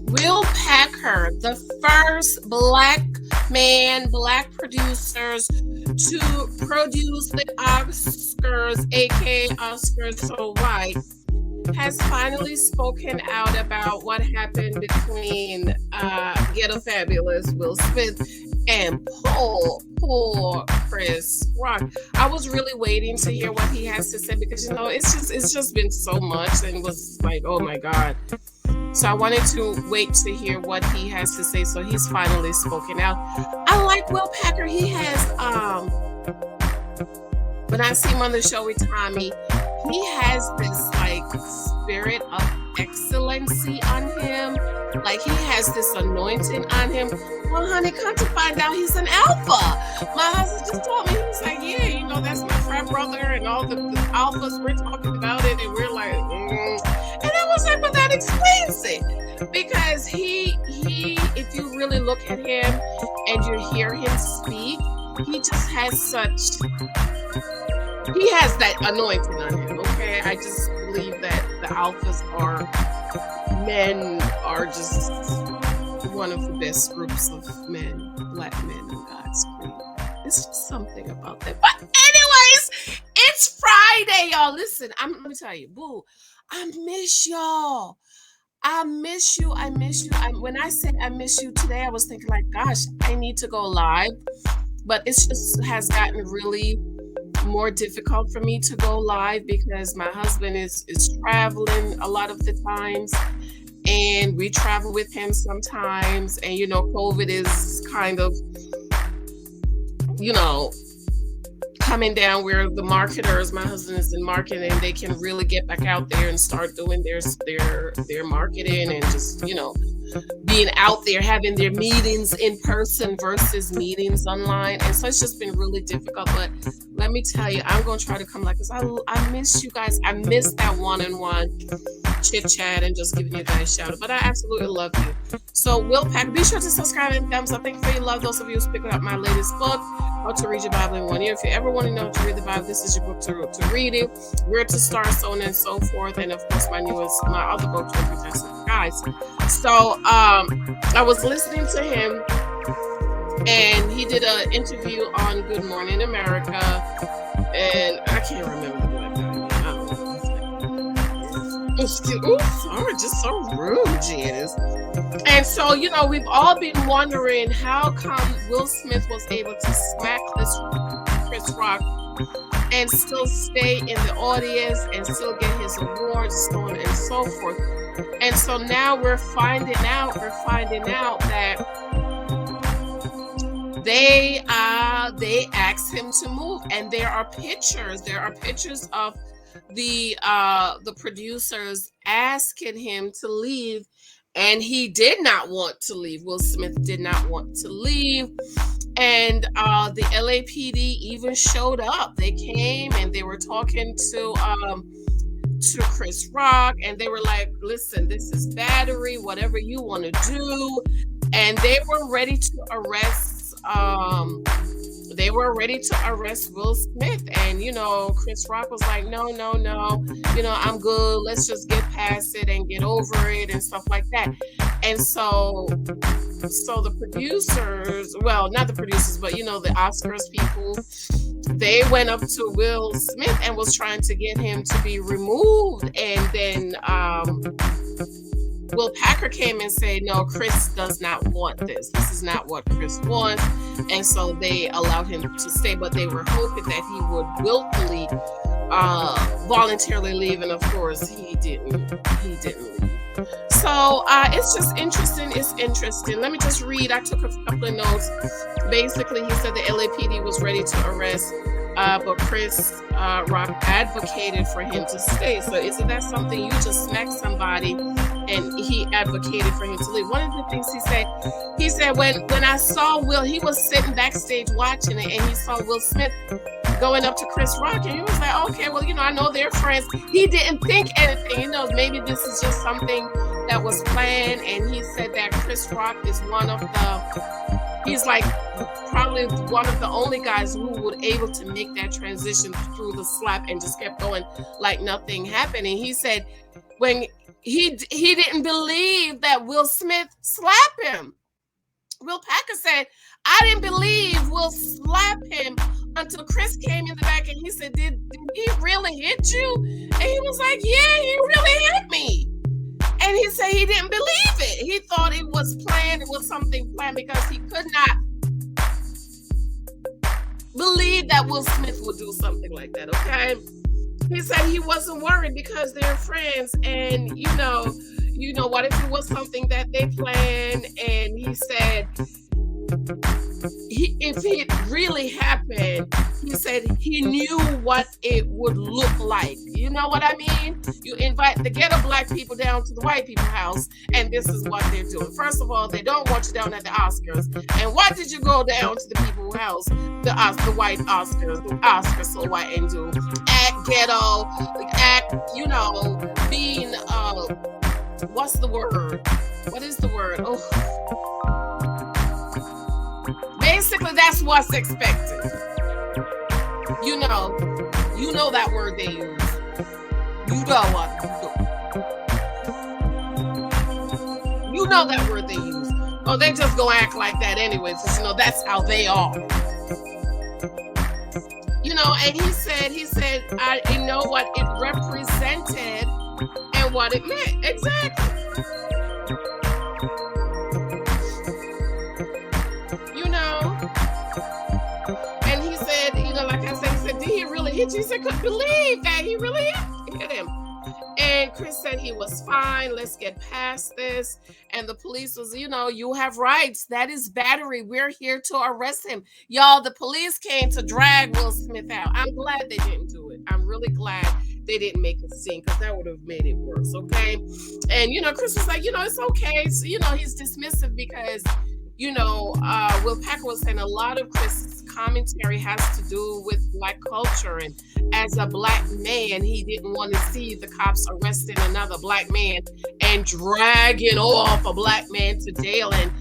Will Packer, the first black man, black producers to produce the Oscars, aka Oscars So White, has finally spoken out about what happened between Ghetto Fabulous Will Smith and poor Chris Rock. I was really waiting to hear what he has to say because it's just been so much and was like, oh my God. So I wanted to wait to hear what he has to say. So he's finally spoken out. I like Will Packer. He has when I see him on the show with Tommy, he has this like spirit of excellency on him. Like he has this anointing on him. Well, honey, come to find out he's an alpha. My husband just told me, he was like, yeah, that's my frat brother and all the alphas, we're talking about it and we're like, And I was like, but that explains it. Because he, if you really look at him and you hear him speak, he just has he has that anointing on him, okay? I just believe that the alphas are just one of the best groups of men, black men in God's creed. It's just something about that. But anyways, it's Friday, y'all. Listen, let me tell you, boo, I miss y'all. I miss you. When I said I miss you today, I was thinking like, gosh, I need to go live. But it just has gotten really more difficult for me to go live because my husband is traveling a lot of the times. And we travel with him sometimes. And, COVID is kind of, coming down where the marketers, my husband is in marketing, they can really get back out there and start doing their marketing and just, being out there, having their meetings in person versus meetings online. And so it's just been really difficult. But let me tell you, I'm going to try to come because I miss you guys. I miss that one-on-one chit chat and just giving you guys a shout out. But I absolutely love you. So Will Packer, be sure to subscribe and thumbs up. Thank you for your love. Those of you who's picking up my latest book, How to Read Your Bible in 1 Year. If you ever want to know how to read the Bible, this is your book to read it, where to start, so on and so forth. And of course, my other book, guys. So I was listening to him, and he did an interview on Good Morning America, and I can't remember what sorry, just so rude, Janice. And so, we've all been wondering how come Will Smith was able to smack this Chris Rock and still stay in the audience and still get his awards, so on and so forth. And so now we're finding out that they asked him to move, and there are pictures of the producers asking him to leave, and he did not want to leave. Will Smith did not want to leave. And the LAPD even showed up. They came and they were talking to Chris Rock, and they were like, listen, this is battery, whatever you want to do. And they were ready to arrest Will Smith. And Chris Rock was like, no, I'm good, let's just get past it and get over it and stuff like that. And so the producers, well, not the producers, but the Oscars people, they went up to Will Smith and was trying to get him to be removed. And then Will Packer came and said, no, Chris does not want this. This is not what Chris wants. And so they allowed him to stay, but they were hoping that he would willfully, voluntarily leave. And of course, he didn't leave. So it's just interesting. It's interesting. Let me just read. I took a couple of notes. Basically, he said the LAPD was ready to arrest, but Chris Rock advocated for him to stay. So isn't that something? You just smack somebody and he advocated for him to leave. One of the things he said when I saw Will, he was sitting backstage watching it, and he saw Will Smith going up to Chris Rock, and he was like, okay, well, I know they're friends. He didn't think anything, maybe this is just something that was planned. And he said that Chris Rock is he's like probably one of the only guys who would able to make that transition through the slap and just kept going like nothing happened. And he said when he didn't believe that Will Smith slapped him. Will Packer said, I didn't believe Will slap him until Chris came in the back and he said, did he really hit you? And he was like, yeah, he really hit me. And he said he didn't believe it. He thought it was planned. It was something planned because he could not believe that Will Smith would do something like that, okay? He said he wasn't worried because they're friends, and what if it was something that they planned? And he said if it really happened, he said he knew what it would look like. You know what I mean? You invite the ghetto black people down to the white people house, and this is what they're doing. First of all, they don't want you down at the Oscars. And why did you go down to the people's house, the white Oscars, the Oscars so white, and do act ghetto, act, being what's the word? What is the word? Oh. Basically, that's what's expected. You know that word they use. You know what? You know that word they use. Oh, they just gonna act like that anyways. That's how they are. And he said, I know what it represented and what it meant. Exactly. And he said, like I said, he said, did he really hit you? He said, couldn't believe that he really hit him. And Chris said he was fine. Let's get past this. And the police was, you have rights. That is battery. We're here to arrest him. Y'all, the police came to drag Will Smith out. I'm glad they didn't do it. I'm really glad they didn't make a scene because that would have made it worse, okay? And, Chris was like, it's okay. So, he's dismissive because, Will Packer was saying a lot of Chris' commentary has to do with black culture. And as a black man, he didn't want to see the cops arresting another black man and dragging off a black man to jail. And,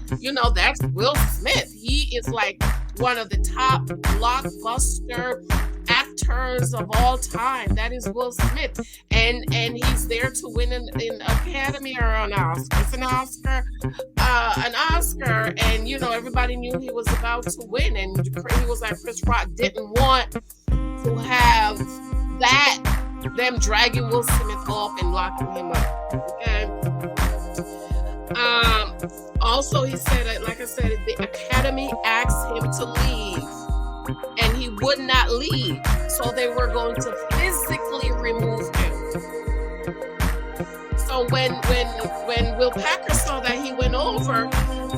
that's Will Smith. He is like one of the top blockbuster actors of all time. That is Will Smith. And he's there to win an Academy or an Oscar. It's an Oscar. And, everybody knew he was about to win. And he was like, Chris Rock didn't want to have them dragging Will Smith off and locking him up. Okay. Also, he said, like I said, the Academy asked him to leave, and he would not leave. So they were going to physically remove him. So when Will Packer saw that, he went over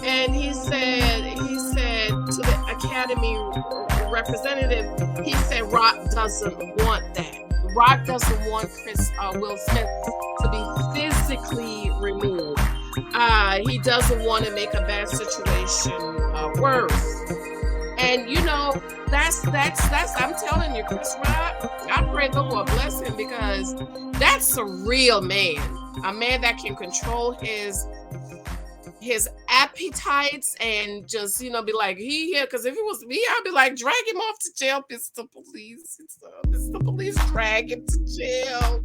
and he said to the Academy representative, he said Rock doesn't want that. Rock doesn't want Will Smith to be physically removed. He doesn't want to make a bad situation worse. And that's I'm telling you, Chris Rock, I pray the Lord bless him, because that's a real man. A man that can control his appetites and just, be like, he here. Because if it was me, I'd be like, drag him off to jail. It's the police. It's the police, drag him to jail.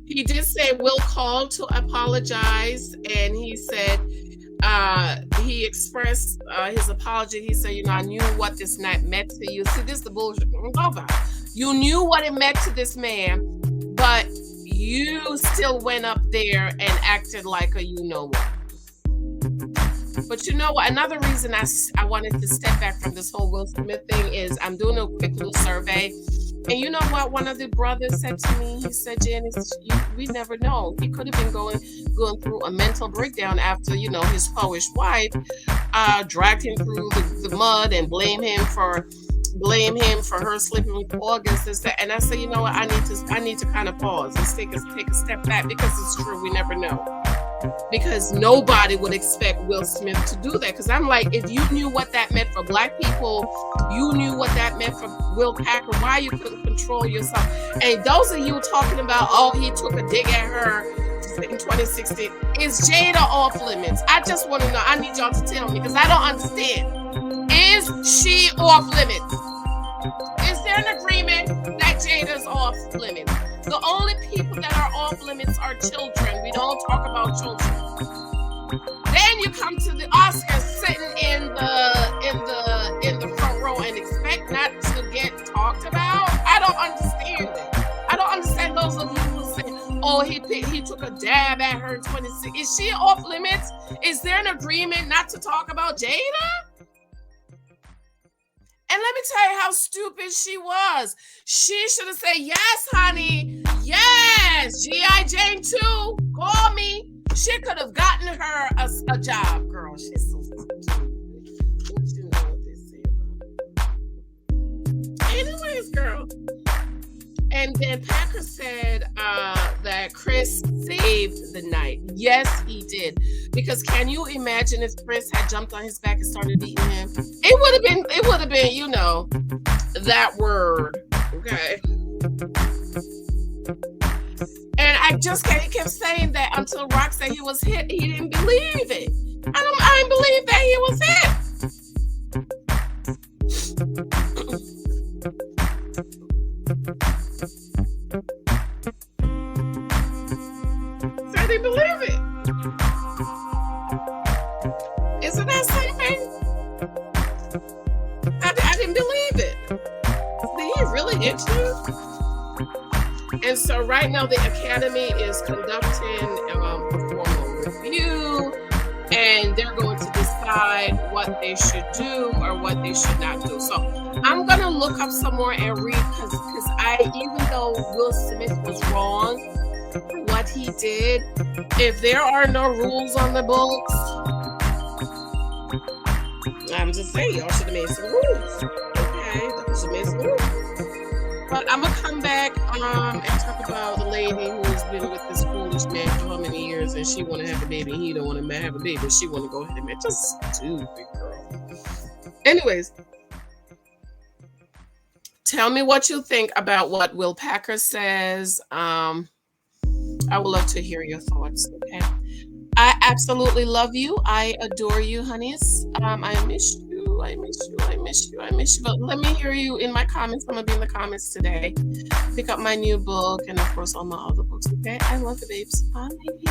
He did say Will called to apologize, and he said he expressed his apology. He said, I knew what this night meant to you. See, this is the bullshit. You knew what it meant to this man, but you still went up there and acted like a what. But you know what? Another reason I wanted to step back from this whole Will Smith thing is I'm doing a quick little survey. And you know what? One of the brothers said to me, he said, Janice, we never know. He could have been going through a mental breakdown after, his poish wife dragged him through the mud and blame him for her sleeping with August. And I said, you know what? I need to kind of pause and take a step back, because it's true. We never know. Because nobody would expect Will Smith to do that. Because I'm like, if you knew what that meant for black people, you knew what that meant for Will Packer, why you couldn't control yourself? And those of you talking about, he took a dig at her in 2016, is Jada off limits? I just want to know. I need y'all to tell me, because I don't understand. Is she off limits? Is there an agreement that Jada's off limits? The only people people that are off limits are children. We don't talk about children. Then you come to the Oscars sitting in the front row and expect not to get talked about. I don't understand it. I don't understand those of you who say, "Oh, he took a dab at her in 26." Is she off limits? Is there an agreement not to talk about Jada? And let me tell you how stupid she was. She should have said, "Yes, honey. Yes, G.I. Jane 2. Call me." She could have gotten her a job, girl. She's so stupid. Don't you know what they say about her? Anyways, girl. And then Packer said that Chris saved the night. Yes, he did. Because can you imagine if Chris had jumped on his back and started beating him? It would have been, you know, that word. Okay. And he kept saying that until Rock said he was hit. He didn't believe it. I didn't believe that he was hit. So I didn't believe it. Isn't that something? I didn't believe it. Did he really hit you? And so right now the Academy is conducting a formal review, and they're going to decide what they should do or what they should not do. So I'm going to look up some more and read, because even though Will Smith was wrong for what he did, if there are no rules on the books, I'm just saying, y'all should have made some rules. Okay, y'all should have made some rules. But I'm going to come back and talk about the lady who has been with this foolish man for how many years, and she want to have a baby, and he don't want to have a baby. She want to go ahead and marry. Just stupid, girl. Anyways, tell me what you think about what Will Packer says. I would love to hear your thoughts, okay? I absolutely love you. I adore you, honeys. I miss you. I miss you. But let me hear you in my comments. I'm going to be in the comments today. Pick up my new book and, of course, all my other books, okay? I love you, babes. Bye, baby.